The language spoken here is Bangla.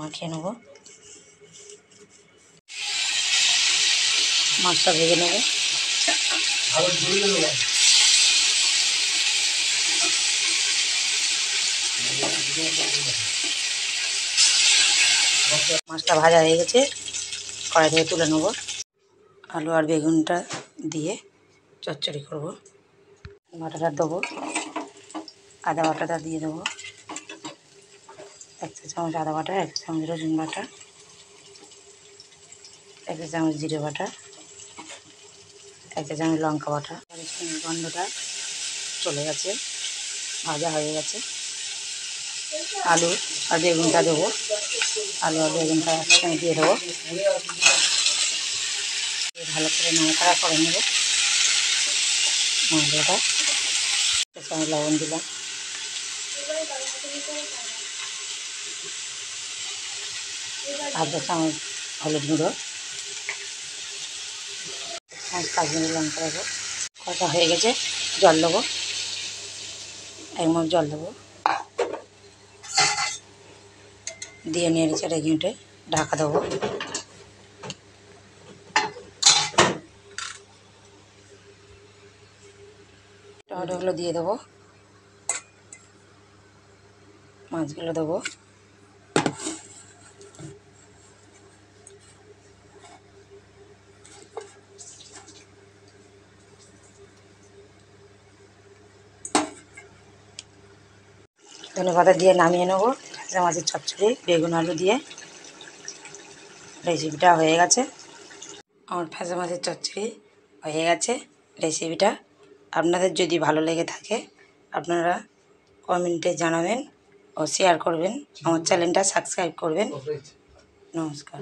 মাখিয়ে নেব, মাছটা ভেজে নেব। মাছটা ভাজা হয়ে গেছে, কড়াই থেকে তুলে নেব। আলু আর বেগুনটা দিয়ে চচ্চড়ি করব। বাটাটা দেবো, আদা বাটাটা দিয়ে দেবো, 1 চা চামচ আদা বাটা, 1 চা চামচ রসুন বাটা, 1 চা চামচ জিরে বাটা, 1 চা চামচ লঙ্কা বাটা। গন্ধটা চলে গেছে, ভাজা হয়ে গেছে। আলু আর বেগুনটা দেবো, আলু আর বেগুনটা একসঙ্গে দিয়ে দেবো, ভালো করে নাড়াচাড়া করে নেব। মশলাটা 1 চামচ লবণ দিলাম, 1/2 চা চামচ হলুদ গুঁড়ো, 1 চামচ কাশ্মীরি লঙ্কা দেবো। কষা হয়ে গেছে, জল দেবো, 1 মগ জল দেবো, দিয়ে নেড়ে চেড়ে ঘেঁটে ঢাকা দেবো। টমেটোগুলো দিয়ে দেবো, মাছগুলো দেবো, ধনেপাতা দিয়ে নামিয়ে নেব। ভেজা মাছের চচ্চড়ি বেগুন আলু দিয়ে রেসিপিটা হয়ে গেছে। আমার ভেজা মাছের চচ্চড়ি হয়ে গেছে রেসিপিটা। আপনাদের যদি ভালো লেগে থাকে আপনারা কমেন্টে জানাবেন ও শেয়ার করবেন, আমার চ্যানেলটা সাবস্ক্রাইব করবেন। নমস্কার।